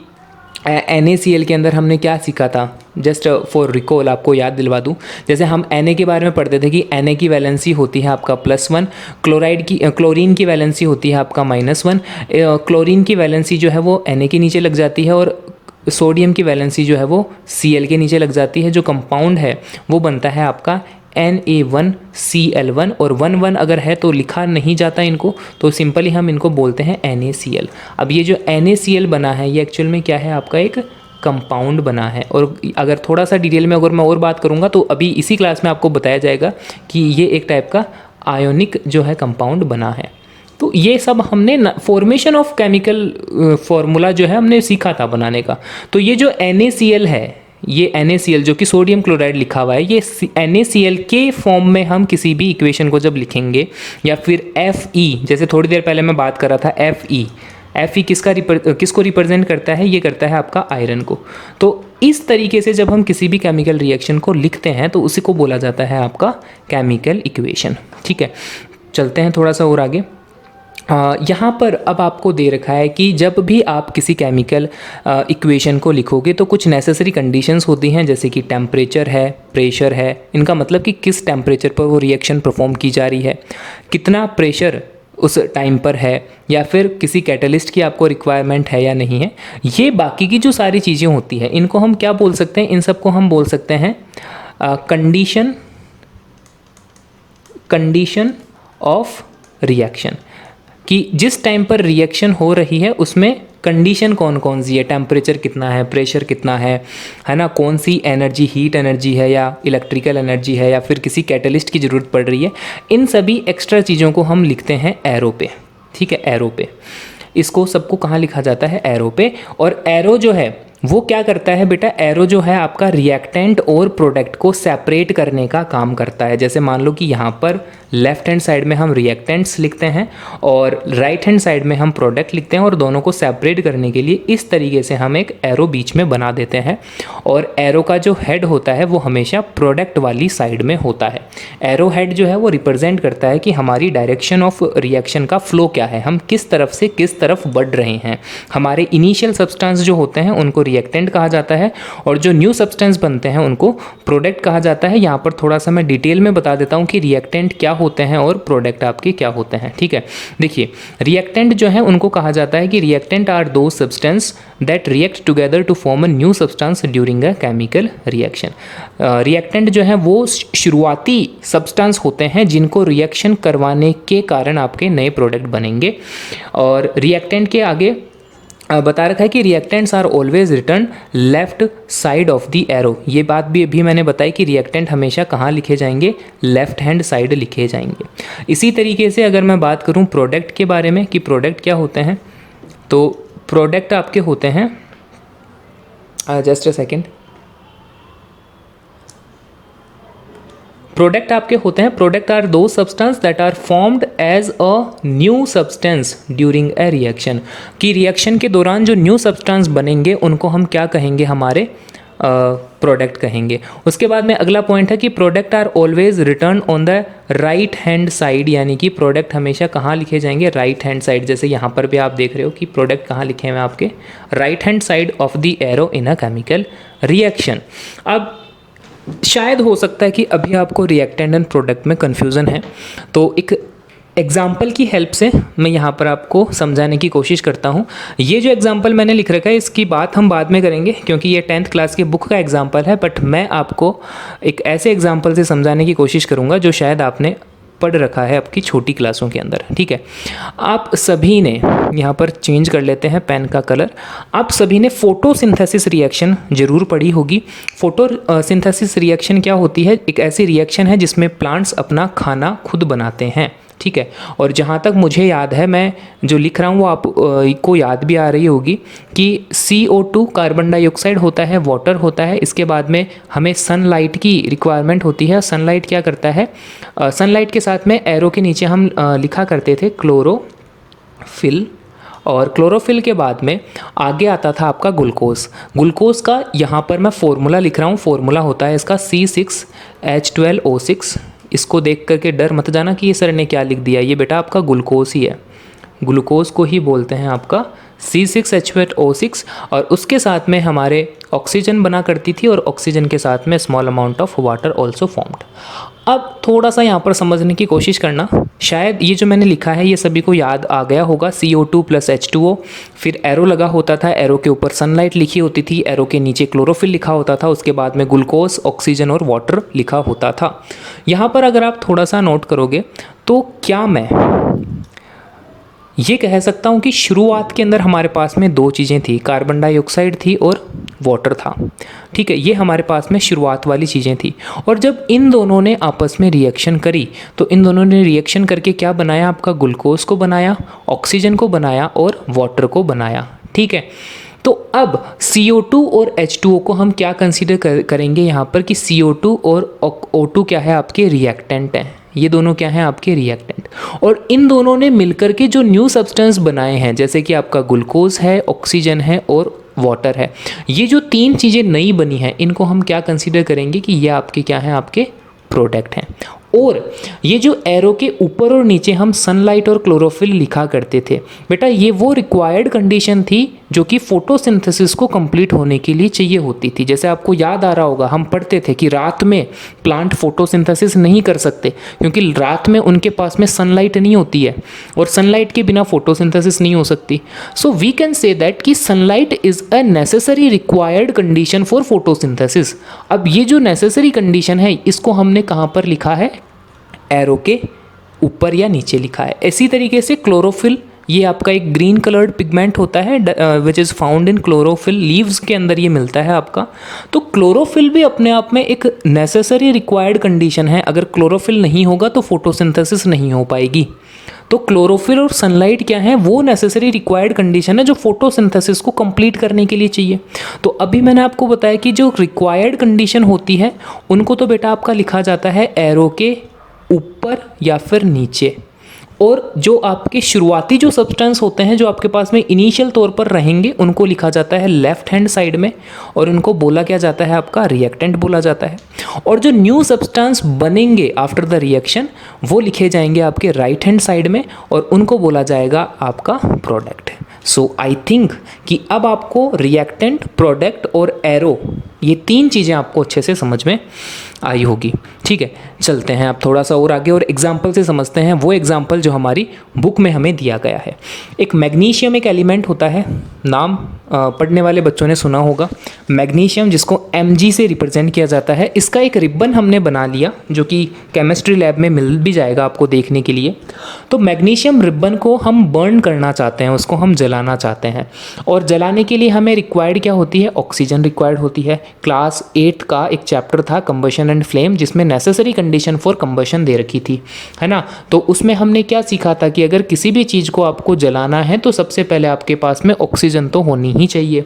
NaCl के अंदर हमने क्या सीखा था, जस्ट फॉर रिकॉल आपको याद दिलवा दूँ। जैसे हम Na के बारे में पढ़ते थे कि Na की वैलेंसी होती है आपका +1, क्लोरीन की वैलेंसी होती है आपका -1। क्लोरीन की वैलेंसी जो है वो Na के नीचे लग जाती है और सोडियम की वैलेंसी जो है वो Cl के नीचे लग जाती है। जो कंपाउंड है वो बनता है आपका Na1Cl1, और 1 अगर है तो लिखा नहीं जाता इनको, तो सिंपली हम इनको बोलते हैं NaCl। अब ये जो NaCl बना है ये एक्चुअल में क्या है? आपका एक कंपाउंड बना है। और अगर थोड़ा सा डिटेल में अगर मैं और बात करूँगा तो अभी इसी क्लास में आपको बताया जाएगा कि ये एक टाइप का आयोनिक जो है कंपाउंड बना है। तो ये सब हमने फॉर्मेशन ऑफ केमिकल फार्मूला जो है हमने सीखा था बनाने का। तो ये जो NaCl है, ये NaCl जो कि सोडियम क्लोराइड लिखा हुआ है, ये NaCl के फॉर्म में हम किसी भी इक्वेशन को जब लिखेंगे, या फिर Fe, जैसे थोड़ी देर पहले मैं बात कर रहा था Fe किसको रिप्रेजेंट करता है? ये करता है आपका आयरन को। तो इस तरीके से जब हम किसी भी केमिकल रिएक्शन को लिखते हैं तो उसी को बोला जाता है आपका केमिकल इक्वेशन। ठीक है, चलते हैं थोड़ा सा और आगे। यहाँ पर अब आपको दे रखा है कि जब भी आप किसी केमिकल इक्वेशन को लिखोगे तो कुछ नेसेसरी कंडीशंस होती हैं, जैसे कि टेम्परेचर है, प्रेशर है। इनका मतलब कि किस टेम्परेचर पर वो रिएक्शन परफॉर्म की जा रही है, कितना प्रेशर उस टाइम पर है, या फिर किसी कैटलिस्ट की आपको रिक्वायरमेंट है या नहीं है। ये बाकी की जो सारी चीज़ें होती हैं इनको हम क्या बोल सकते हैं? इन सबको हम बोल सकते हैं कंडीशन ऑफ रिएक्शन, कि जिस टाइम पर रिएक्शन हो रही है उसमें कंडीशन कौन कौन सी है, टेम्परेचर कितना है, प्रेशर कितना है ना, कौन सी एनर्जी, हीट एनर्जी है या इलेक्ट्रिकल एनर्जी है, या फिर किसी कैटलिस्ट की ज़रूरत पड़ रही है। इन सभी एक्स्ट्रा चीज़ों को हम लिखते हैं एरो पे। ठीक है, एरो पे। इसको सबको कहाँ लिखा जाता है? एरो पे। और एरो जो है वो क्या करता है बेटा? एरो जो है आपका रिएक्टेंट और प्रोडक्ट को सेपरेट करने का काम करता है। जैसे मान लो कि यहाँ पर लेफ्ट हैंड साइड में हम रिएक्टेंट्स लिखते हैं और राइट हैंड साइड में हम प्रोडक्ट लिखते हैं, और दोनों को सेपरेट करने के लिए इस तरीके से हम एक एरो बीच में बना देते हैं। और एरो का जो हेड होता है वो हमेशा प्रोडक्ट वाली साइड में होता है। एरो हेड जो है वो रिप्रेजेंट करता है कि हमारी डायरेक्शन ऑफ रिएक्शन का फ्लो क्या है, हम किस तरफ से किस तरफ बढ़ रहे हैं। हमारे इनिशियल सब्सटेंस जो होते हैं उनको रिएक्टेंट कहा जाता है, और जो न्यू सब्सटेंस बनते हैं उनको प्रोडक्ट कहा जाता है। यहाँ पर थोड़ा सा मैं डिटेल में बता देता हूँ कि रिएक्टेंट क्या होते हैं और प्रोडक्ट आपके क्या होते हैं। ठीक है, देखिए रिएक्टेंट जो है उनको कहा जाता है कि reactant are those substance that react together to form a new substance during a chemical reaction. Reactant जो है वो शुरुआती सब्सटेंस होते हैं जिनको रिएक्शन करवाने के कारण आपके नए प्रोडक्ट बनेंगे। और रिएक्टेंट के आगे बता रखा है कि reactants are always written left side of the arrow. ये बात भी अभी मैंने बताई कि रिएक्टेंट हमेशा कहाँ लिखे जाएंगे, लेफ्ट हैंड साइड लिखे जाएंगे। इसी तरीके से अगर मैं बात करूँ प्रोडक्ट के बारे में कि प्रोडक्ट क्या होते हैं, तो प्रोडक्ट आपके होते हैं, जस्ट अ सेकेंड, प्रोडक्ट आपके होते हैं, product are those substance that are formed as a new substance during a reaction. कि रिएक्शन के दौरान जो न्यू सब्सटेंस बनेंगे उनको हम क्या कहेंगे, हमारे प्रोडक्ट कहेंगे। उसके बाद में अगला पॉइंट है कि product are always written on the right hand side, यानी कि प्रोडक्ट हमेशा कहाँ लिखे जाएंगे, राइट हैंड साइड। जैसे यहाँ पर भी आप देख रहे हो कि प्रोडक्ट कहाँ लिखे हैं आपके, right hand side of the arrow in a chemical reaction. अब शायद हो सकता है कि अभी आपको रिएक्टेंट एंड प्रोडक्ट में कन्फ्यूज़न है, तो एक एग्जाम्पल की हेल्प से मैं यहाँ पर आपको समझाने की कोशिश करता हूँ। ये जो एग्जाम्पल मैंने लिख रखा है इसकी बात हम बाद में करेंगे, क्योंकि ये 10th क्लास के बुक का एग्जाम्पल है, बट मैं आपको एक ऐसे एग्जाम्पल से समझाने की कोशिश करूँगा जो शायद आपने पढ़ रखा है आपकी छोटी क्लासों के अंदर। ठीक है, आप सभी ने यहाँ पर चेंज कर लेते हैं पेन का कलर, आप सभी ने फोटोसिंथेसिस रिएक्शन जरूर पढ़ी होगी। फोटोसिंथेसिस रिएक्शन क्या होती है, एक ऐसी रिएक्शन है जिसमें प्लांट्स अपना खाना खुद बनाते हैं। ठीक है, और जहाँ तक मुझे याद है, मैं जो लिख रहा हूँ वो आप को याद भी आ रही होगी कि CO2 कार्बन डाइऑक्साइड होता है, वाटर होता है, इसके बाद में हमें सनलाइट की रिक्वायरमेंट होती है। सनलाइट क्या करता है, सनलाइट के साथ में एरो के नीचे हम लिखा करते थे क्लोरोफिल, और क्लोरोफिल के बाद में आगे आता था आपका ग्लूकोज। ग्लूकोज का यहाँ पर मैं फॉर्मूला लिख रहा हूँ, फॉर्मूला होता है इसका C6H12O6। इसको देख करके डर मत जाना कि ये सर ने क्या लिख दिया, ये बेटा आपका ग्लूकोज ही है, ग्लूकोज को ही बोलते हैं आपका C6H12O6। और उसके साथ में हमारे ऑक्सीजन बना करती थी, और ऑक्सीजन के साथ में small amount of water also formed. अब थोड़ा सा यहाँ पर समझने की कोशिश करना, शायद ये जो मैंने लिखा है ये सभी को याद आ गया होगा। CO2 + H2O, फिर एरो लगा होता था, एरो के ऊपर सनलाइट लिखी होती थी, एरो के नीचे क्लोरोफिल लिखा होता था, उसके बाद में ग्लूकोज, ऑक्सीजन और वाटर लिखा होता था। यहाँ पर अगर आप थोड़ा सा नोट करोगे तो क्या मैं ये कह सकता हूँ कि शुरुआत के अंदर हमारे पास में दो चीज़ें थी, कार्बन डाइऑक्साइड थी और वाटर था। ठीक है, ये हमारे पास में शुरुआत वाली चीज़ें थी, और जब इन दोनों ने आपस में रिएक्शन करी तो इन दोनों ने रिएक्शन करके क्या बनाया, आपका ग्लूकोज को बनाया, ऑक्सीजन को बनाया और वाटर को बनाया। ठीक है, तो अब CO2 और H2O को हम क्या कंसीडर करेंगे यहाँ पर कि CO2 और O2 क्या है, आपके रिएक्टेंट हैं। ये दोनों क्या हैं, आपके रिएक्टेंट, और इन दोनों ने मिलकर के जो न्यू सब्सटेंस बनाए हैं, जैसे कि आपका ग्लूकोज है, ऑक्सीजन है और वाटर है, ये जो तीन चीज़ें नई बनी हैं इनको हम क्या कंसीडर करेंगे कि ये आपके क्या हैं, आपके प्रोडक्ट हैं। और ये जो एरो के ऊपर और नीचे हम सनलाइट और क्लोरोफिल लिखा करते थे बेटा, ये वो रिक्वायर्ड कंडीशन थी जो कि फोटोसिंथेसिस को कंप्लीट होने के लिए चाहिए होती थी। जैसे आपको याद आ रहा होगा, हम पढ़ते थे कि रात में प्लांट फोटोसिंथेसिस नहीं कर सकते क्योंकि रात में उनके पास में सनलाइट नहीं होती है, और सनलाइट के बिना फोटोसिंथेसिस नहीं हो सकती। So we can say that कि sunlight is a necessary required condition for photosynthesis. अब ये जो नेसेसरी कंडीशन है इसको हमने कहाँ पर लिखा है, एरो के ऊपर या नीचे लिखा है। इसी तरीके से क्लोरोफिल, ये आपका एक ग्रीन कलर्ड पिगमेंट होता है which is found in chlorophyll, leaves के अंदर ये मिलता है आपका। तो क्लोरोफिल भी अपने आप में एक नेसेसरी रिक्वायर्ड कंडीशन है। अगर क्लोरोफिल नहीं होगा तो फोटोसिंथेसिस नहीं हो पाएगी। तो क्लोरोफिल और सनलाइट क्या है, वो नेसेसरी रिक्वायर्ड कंडीशन है जो फोटोसिंथेसिस को कंप्लीट करने के लिए चाहिए। तो अभी मैंने आपको बताया कि जो रिक्वायर्ड कंडीशन होती है उनको तो बेटा आपका लिखा जाता है एरो के ऊपर या फिर नीचे, और जो आपके शुरुआती जो सब्सटेंस होते हैं जो आपके पास में इनिशियल तौर पर रहेंगे उनको लिखा जाता है लेफ्ट हैंड साइड में, और उनको बोला क्या जाता है, आपका रिएक्टेंट बोला जाता है। और जो न्यू सब्सटेंस बनेंगे आफ्टर द रिएक्शन वो लिखे जाएंगे आपके राइट हैंड साइड में, और उनको बोला जाएगा आपका प्रोडक्ट। सो आई थिंक कि अब आपको रिएक्टेंट, प्रोडक्ट और एरो ये 3 चीज़ें आपको अच्छे से समझ में आई होगी। ठीक है, चलते हैं आप थोड़ा सा और आगे और एग्जाम्पल से समझते हैं वो एग्जाम्पल जो हमारी बुक में हमें दिया गया है। एक मैग्नीशियम एक एलिमेंट होता है, नाम पढ़ने वाले बच्चों ने सुना होगा, मैग्नीशियम, जिसको Mg से रिप्रेजेंट किया जाता है। इसका एक रिबन हमने बना लिया जो कि केमिस्ट्री लैब में मिल भी जाएगा आपको देखने के लिए। तो मैग्नीशियम रिबन को हम बर्न करना चाहते हैं, उसको हम जलाना चाहते हैं, और जलाने के लिए हमें रिक्वायर्ड क्या होती है? ऑक्सीजन रिक्वायर्ड होती है। क्लास 8 का एक चैप्टर था कंबशन एंड फ्लेम, जिसमें नेसेसरी कंडीशन फॉर कंबशन दे रखी थी, है ना। तो उसमें हमने क्या सीखा था कि अगर किसी भी चीज़ को आपको जलाना है तो सबसे पहले आपके पास में ऑक्सीजन तो होनी ही चाहिए।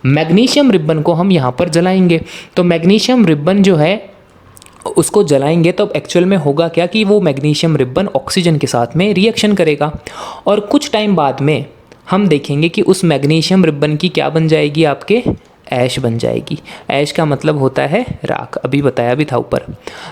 मैग्नीशियम रिबन को हम यहाँ पर जलाएंगे, तो मैग्नीशियम रिबन जो है उसको जलाएंगे तो एक्चुअल में होगा क्या कि वो मैग्नीशियम रिबन ऑक्सीजन के साथ में रिएक्शन करेगा, और कुछ टाइम बाद में हम देखेंगे कि उस मैग्नीशियम रिबन की क्या बन जाएगी? आपके ऐश बन जाएगी। ऐश का मतलब होता है राख, अभी बताया भी था ऊपर।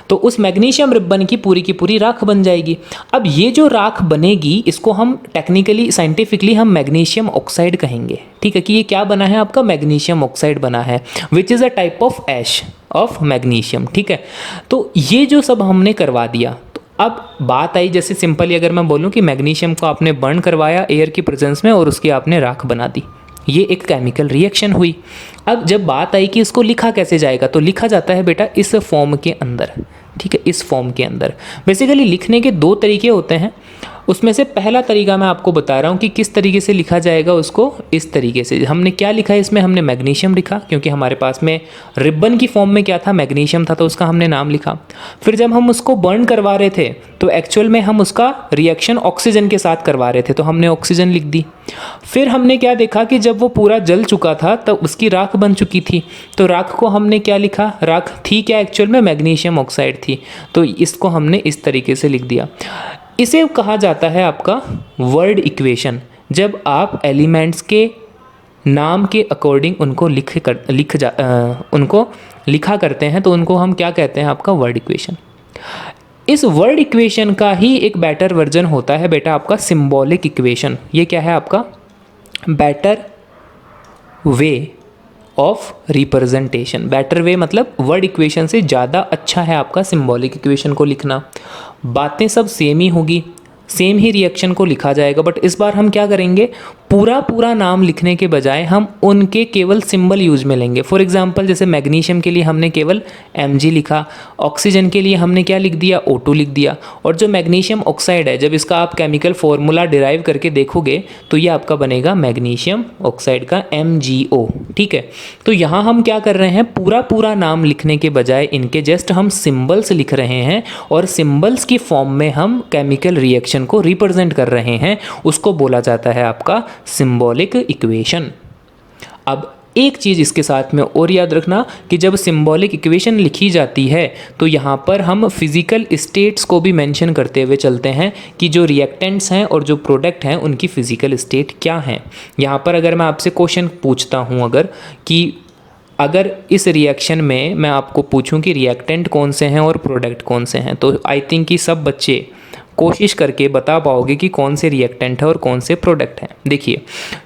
तो उस मैग्नीशियम रिबन की पूरी राख बन जाएगी। अब ये जो राख बनेगी इसको हम टेक्निकली साइंटिफिकली हम मैग्नीशियम ऑक्साइड कहेंगे। ठीक है, कि ये क्या बना है? आपका मैग्नीशियम ऑक्साइड बना है, which is a type of ash of magnesium. ठीक है, तो ये जो सब हमने करवा दिया। तो अब बात आई, जैसे सिंपली अगर मैं बोलूँ कि मैग्नीशियम को आपने बर्न करवाया एयर की प्रेजेंस में और उसकी आपने राख बना दी, ये एक केमिकल रिएक्शन हुई। अब जब बात आई कि इसको लिखा कैसे जाएगा, तो लिखा जाता है बेटा इस फॉर्म के अंदर। ठीक है, इस फॉर्म के अंदर बेसिकली लिखने के 2 तरीके होते हैं। उसमें से पहला तरीका मैं आपको बता रहा हूँ कि किस तरीके से लिखा जाएगा उसको। इस तरीके से हमने क्या लिखा है, इसमें हमने मैग्नीशियम लिखा क्योंकि हमारे पास में रिबन की फॉर्म में क्या था? मैग्नीशियम था, तो उसका हमने नाम लिखा। फिर जब हम उसको बर्न करवा रहे थे तो एक्चुअल में हम उसका रिएक्शन ऑक्सीजन के साथ करवा रहे थे, तो हमने ऑक्सीजन लिख दी। फिर हमने क्या देखा कि जब वो पूरा जल चुका था तब उसकी राख बन चुकी थी, तो राख को हमने क्या लिखा? राख थी क्या एक्चुअल में? मैग्नीशियम ऑक्साइड थी, तो इसको हमने इस तरीके से लिख दिया। इसे कहा जाता है आपका वर्ड इक्वेशन। जब आप एलिमेंट्स के नाम के अकॉर्डिंग उनको उनको लिखा करते हैं तो उनको हम क्या कहते हैं? आपका वर्ड इक्वेशन। इस वर्ड इक्वेशन का ही एक बेटर वर्जन होता है बेटा आपका सिंबॉलिक इक्वेशन। ये क्या है? आपका better way of representation. Better way मतलब वर्ड इक्वेशन से ज़्यादा अच्छा है आपका सिंबॉलिक इक्वेशन को लिखना। बातें सब सेम ही होगी, सेम ही रिएक्शन को लिखा जाएगा, बट इस बार हम क्या करेंगे? पूरा नाम लिखने के बजाय हम उनके केवल सिंबल यूज में लेंगे। फॉर एग्जांपल जैसे मैग्नीशियम के लिए हमने केवल Mg लिखा, ऑक्सीजन के लिए हमने क्या लिख दिया? O2 लिख दिया। और जो मैग्नीशियम ऑक्साइड है, जब इसका आप केमिकल फॉर्मूला डिराइव करके देखोगे तो ये आपका बनेगा मैग्नीशियम ऑक्साइड का MgO। ठीक है, तो यहाँ हम क्या कर रहे हैं? पूरा नाम लिखने के बजाय इनके जस्ट हम सिम्बल्स लिख रहे हैं, और सिम्बल्स की फॉर्म में हम केमिकल रिएक्शन को रिप्रेजेंट कर रहे हैं। उसको बोला जाता है आपका सिंबॉलिक इक्वेशन। अब एक चीज़ इसके साथ में और याद रखना कि जब सिंबॉलिक इक्वेशन लिखी जाती है तो यहाँ पर हम फिजिकल स्टेट्स को भी मेंशन करते हुए चलते हैं कि जो रिएक्टेंट्स हैं और जो प्रोडक्ट हैं उनकी फिजिकल स्टेट क्या हैं। यहाँ पर अगर मैं आपसे क्वेश्चन पूछता हूँ अगर इस रिएक्शन में मैं आपको पूछूं कि रिएक्टेंट कौन से हैं और प्रोडक्ट कौन से हैं, तो आई थिंक कि सब बच्चे कोशिश करके बता पाओगे कि कौन से रिएक्टेंट है और कौन से प्रोडक्ट हैं। देखिए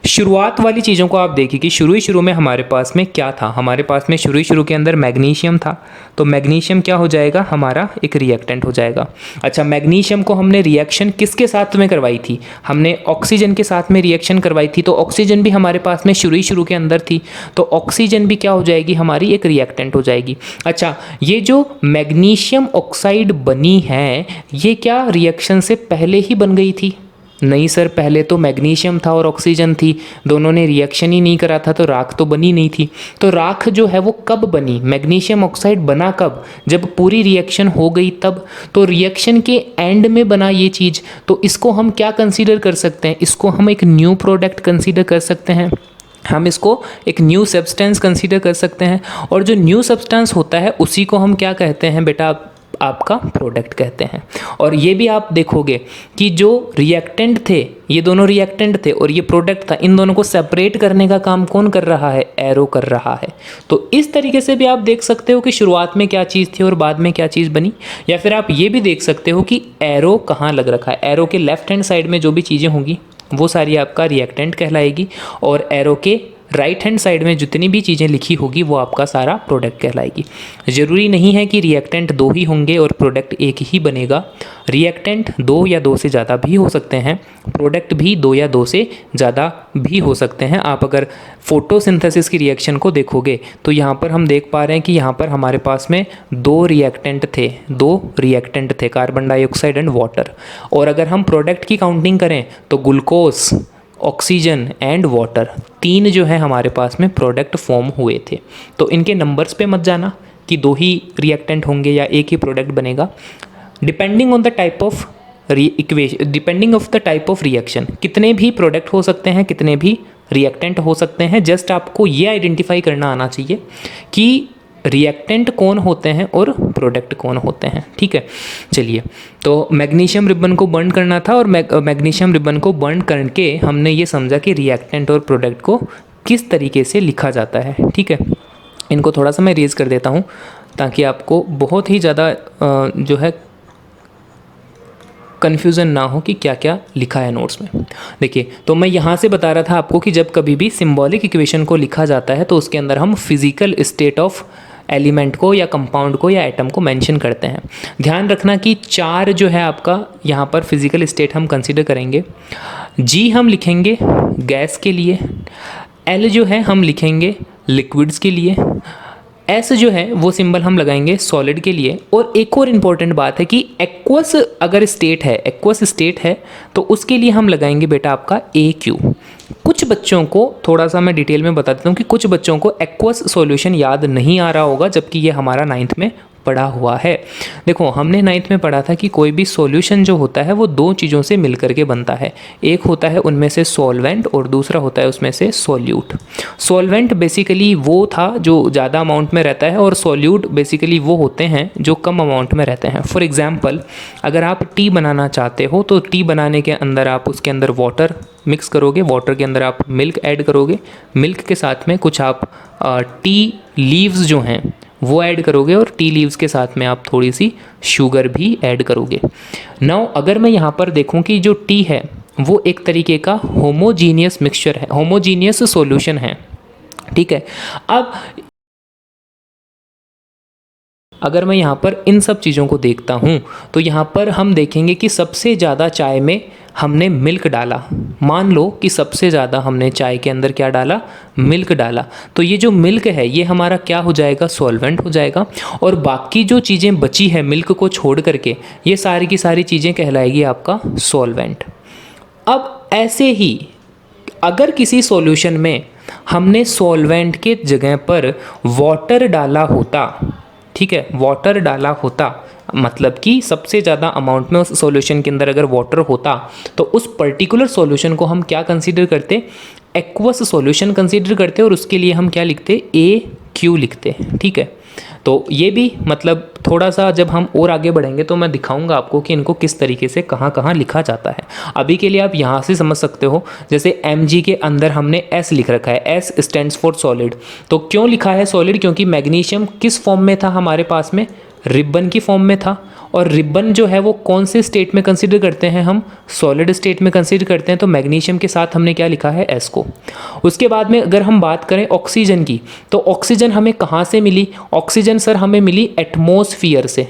शुरुआत वाली चीज़ों को आप देखिए कि शुरू में हमारे पास में क्या था? हमारे पास में शुरू के अंदर मैग्नीशियम था, तो मैग्नीशियम क्या हो जाएगा? हमारा एक रिएक्टेंट हो जाएगा। अच्छा, मैग्नीशियम को हमने रिएक्शन किसके साथ में करवाई थी? हमने ऑक्सीजन के साथ में रिएक्शन करवाई थी, तो ऑक्सीजन भी हमारे पास में शुरू के अंदर थी, तो ऑक्सीजन भी क्या हो जाएगी? हमारी एक रिएक्टेंट हो जाएगी। अच्छा, ये जो मैग्नीशियम ऑक्साइड बनी है ये क्या रिएक्शन से पहले ही बन गई थी? नहीं सर, पहले तो मैग्नीशियम था और ऑक्सीजन थी, दोनों ने रिएक्शन ही नहीं करा था, तो राख तो बनी नहीं थी। तो राख जो है वो कब बनी? मैग्नीशियम ऑक्साइड बना कब? जब पूरी रिएक्शन हो गई तब। तो रिएक्शन के एंड में बना ये चीज़, तो इसको हम क्या कंसीडर कर सकते हैं? इसको हम एक न्यू प्रोडक्ट कंसीडर कर सकते हैं, हम इसको एक न्यू सब्सटेंस कंसीडर कर सकते हैं। और जो न्यू सब्सटेंस होता है उसी को हम क्या कहते हैं बेटा? आपका प्रोडक्ट कहते हैं। और ये भी आप देखोगे कि जो रिएक्टेंट थे, ये दोनों रिएक्टेंट थे और ये प्रोडक्ट था, इन दोनों को सेपरेट करने का काम कौन कर रहा है? एरो कर रहा है। तो इस तरीके से भी आप देख सकते हो कि शुरुआत में क्या चीज़ थी और बाद में क्या चीज़ बनी। या फिर आप ये भी देख सकते हो कि एरो कहाँ लग रखा है। एरो के लेफ्ट हैंड साइड में जो भी चीज़ें होंगी वो सारी आपका रिएक्टेंट कहलाएगी, और एरो के राइट हैंड साइड में जितनी भी चीज़ें लिखी होगी वो आपका सारा प्रोडक्ट कहलाएगी। ज़रूरी नहीं है कि रिएक्टेंट 2 ही होंगे और प्रोडक्ट एक ही बनेगा। रिएक्टेंट 2 या 2 से ज़्यादा भी हो सकते हैं, प्रोडक्ट भी 2 या 2 से ज़्यादा भी हो सकते हैं। आप अगर फोटोसिंथेसिस की रिएक्शन को देखोगे तो यहाँ पर हम देख पा रहे हैं कि यहाँ पर हमारे पास में 2 रिएक्टेंट थे, कार्बन डाइऑक्साइड एंड वाटर। और अगर हम प्रोडक्ट की काउंटिंग करें तो ग्लूकोज, ऑक्सीजन एंड वाटर, 3 जो है हमारे पास में प्रोडक्ट फॉर्म हुए थे। तो इनके नंबर्स पे मत जाना कि 2 ही रिएक्टेंट होंगे या एक ही प्रोडक्ट बनेगा। Depending on the type of reaction कितने भी प्रोडक्ट हो सकते हैं, कितने भी रिएक्टेंट हो सकते हैं। जस्ट आपको ये आइडेंटिफाई करना आना चाहिए कि रिएक्टेंट कौन होते हैं और प्रोडक्ट कौन होते हैं। ठीक है, चलिए, तो मैग्नीशियम रिबन को बर्न करना था और मैग्नीशियम रिबन को बर्न करके हमने ये समझा कि रिएक्टेंट और प्रोडक्ट को किस तरीके से लिखा जाता है। ठीक है, इनको थोड़ा सा मैं रेज कर देता हूँ ताकि आपको बहुत ही ज़्यादा जो है कन्फ्यूज़न ना हो कि क्या क्या लिखा है नोट्स में। देखिए, तो मैं यहाँ से बता रहा था आपको कि जब कभी भी सिंबॉलिक इक्वेशन को लिखा जाता है तो उसके अंदर हम फिजिकल स्टेट ऑफ एलिमेंट को या कंपाउंड को या एटम को मेंशन करते हैं। ध्यान रखना कि 4 जो है आपका यहाँ पर फिजिकल स्टेट हम कंसीडर करेंगे। जी हम लिखेंगे गैस के लिए, एल जो है हम लिखेंगे लिक्विड्स के लिए, एस जो है वो सिंबल हम लगाएंगे सॉलिड के लिए। और एक और इम्पॉर्टेंट बात है कि एक्वस अगर एक्वस स्टेट है तो उसके लिए हम लगाएंगे बेटा आपका ए क्यू। कुछ बच्चों को थोड़ा सा मैं डिटेल में बता देता हूँ कि कुछ बच्चों को एक्वस सॉल्यूशन याद नहीं आ रहा होगा, जबकि ये हमारा 9th में पढ़ा हुआ है। देखो, हमने 9th में पढ़ा था कि कोई भी सॉल्यूशन जो होता है वो 2 चीज़ों से मिलकर के बनता है। एक होता है उनमें से सॉल्वेंट और दूसरा होता है उसमें से सॉल्यूट। सॉल्वेंट बेसिकली वो था जो ज़्यादा अमाउंट में रहता है और सॉल्यूट बेसिकली वो होते हैं जो कम अमाउंट में रहते हैं। फॉर एग्जाम्पल, अगर आप टी बनाना चाहते हो तो टी बनाने के अंदर आप उसके अंदर वाटर मिक्स करोगे, वाटर के अंदर आप मिल्क ऐड करोगे, मिल्क के साथ में कुछ आप टी लीव्स जो हैं वो ऐड करोगे और टी लीव्स के साथ में आप थोड़ी सी शुगर भी ऐड करोगे। नाउ अगर मैं यहाँ पर देखूँ कि जो टी है वो एक तरीके का होमोजीनियस मिक्सचर है, होमोजीनियस सॉल्यूशन है। ठीक है, अब अगर मैं यहाँ पर इन सब चीज़ों को देखता हूँ तो यहाँ पर हम देखेंगे कि सबसे ज़्यादा चाय में हमने मिल्क डाला। मान लो कि सबसे ज़्यादा हमने चाय के अंदर क्या डाला, मिल्क डाला। तो ये जो मिल्क है ये हमारा क्या हो जाएगा, सॉल्वेंट हो जाएगा। और बाकी जो चीज़ें बची है मिल्क को छोड़ करके, ये सारी की सारी चीज़ें कहलाएगी आपका सॉल्वेंट। अब ऐसे ही अगर किसी सॉल्यूशन में हमने सॉल्वेंट के जगह पर वाटर डाला होता, ठीक है, वाटर डाला होता, मतलब कि सबसे ज़्यादा अमाउंट में उस सॉल्यूशन के अंदर अगर वाटर होता तो उस पर्टिकुलर सॉल्यूशन को हम क्या कंसीडर करते, एक्वस सॉल्यूशन कंसीडर करते और उसके लिए हम क्या लिखते, ए क्यू लिखते। ठीक है, तो ये भी मतलब थोड़ा सा जब हम और आगे बढ़ेंगे तो मैं दिखाऊंगा आपको कि इनको किस तरीके से कहाँ कहाँ लिखा जाता है। अभी के लिए आप यहाँ से समझ सकते हो, जैसे Mg के अंदर हमने S लिख रखा है, S स्टैंड्स फॉर सॉलिड। तो क्यों लिखा है सॉलिड, क्योंकि मैग्नीशियम किस फॉर्म में था हमारे पास में, रिबन की फॉर्म में था। और रिबन जो है वो कौन से स्टेट में कंसीडर करते हैं, हम सॉलिड स्टेट में कंसीडर करते हैं। तो मैग्नीशियम के साथ हमने क्या लिखा है, एस को। उसके बाद में अगर हम बात करें ऑक्सीजन की, तो ऑक्सीजन हमें कहाँ से मिली, ऑक्सीजन सर हमें मिली एटमॉस्फेयर से।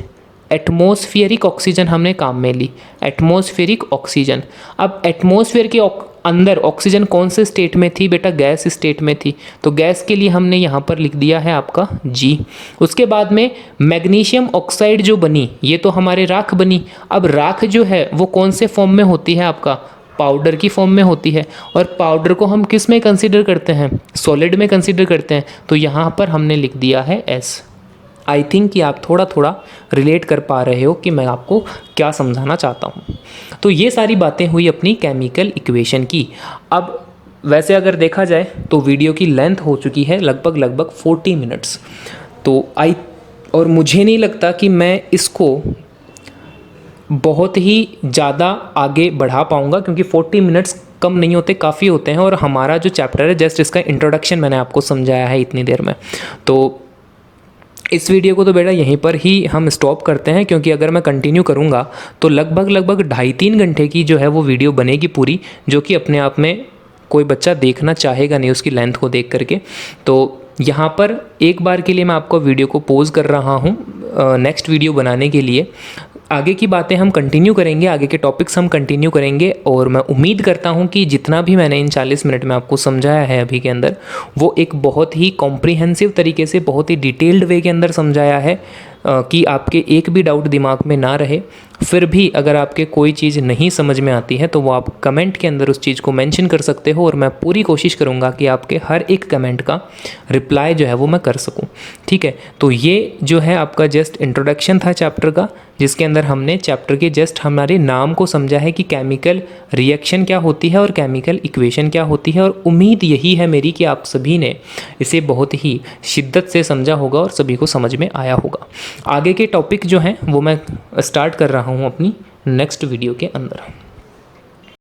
एटमॉस्फेरिक ऑक्सीजन हमने काम में ली, एटमॉस्फेरिक ऑक्सीजन। अब एटमॉस्फेयर के अंदर ऑक्सीजन कौन से स्टेट में थी बेटा, गैस स्टेट में थी। तो गैस के लिए हमने यहाँ पर लिख दिया है आपका जी। उसके बाद में मैग्नीशियम ऑक्साइड जो बनी, ये तो हमारे राख बनी। अब राख जो है वो कौन से फॉर्म में होती है आपका, पाउडर की फॉर्म में होती है। और पाउडर को हम किस में कंसीडर करते हैं, सॉलिड में कंसीडर करते हैं। तो यहाँ पर हमने लिख दिया है एस। आई थिंक कि आप थोड़ा थोड़ा रिलेट कर पा रहे हो कि मैं आपको क्या समझाना चाहता हूँ। तो ये सारी बातें हुई अपनी केमिकल इक्वेशन की। अब वैसे अगर देखा जाए तो वीडियो की लेंथ हो चुकी है लगभग 40 मिनट्स। और मुझे नहीं लगता कि मैं इसको बहुत ही ज़्यादा आगे बढ़ा पाऊँगा, क्योंकि 40 मिनट्स कम नहीं होते, काफ़ी होते हैं। और हमारा जो चैप्टर है जस्ट इसका इंट्रोडक्शन मैंने आपको समझाया है इतनी देर में। तो इस वीडियो को तो बेटा यहीं पर ही हम स्टॉप करते हैं, क्योंकि अगर मैं कंटिन्यू करूँगा तो लगभग 2.5-3 घंटे की जो है वो वीडियो बनेगी पूरी, जो कि अपने आप में कोई बच्चा देखना चाहेगा नहीं उसकी लेंथ को देख करके। तो यहाँ पर एक बार के लिए मैं आपको वीडियो को पॉज कर रहा हूँ नेक्स्ट वीडियो बनाने के लिए। आगे की बातें हम कंटिन्यू करेंगे, आगे के टॉपिक्स हम कंटिन्यू करेंगे, और मैं उम्मीद करता हूं कि जितना भी मैंने इन 40 मिनट में आपको समझाया है अभी के अंदर, वो एक बहुत ही कॉम्प्रिहेंसिव तरीके से, बहुत ही डिटेल्ड वे के अंदर समझाया है कि आपके एक भी डाउट दिमाग में ना रहे। फिर भी अगर आपके कोई चीज़ नहीं समझ में आती है तो वो आप कमेंट के अंदर उस चीज़ को मेंशन कर सकते हो, और मैं पूरी कोशिश करूँगा कि आपके हर एक कमेंट का रिप्लाई जो है वो मैं कर सकूँ। ठीक है, तो ये जो है आपका जस्ट इंट्रोडक्शन था चैप्टर का, जिसके अंदर हमने चैप्टर के जस्ट हमारे नाम को समझा है कि केमिकल रिएक्शन क्या होती है और केमिकल इक्वेशन क्या होती है। और उम्मीद यही है मेरी कि आप सभी ने इसे बहुत ही शिद्दत से समझा होगा और सभी को समझ में आया होगा। आगे के टॉपिक जो हैं वो मैं स्टार्ट कर रहा हूँ अपनी नेक्स्ट वीडियो के अंदर।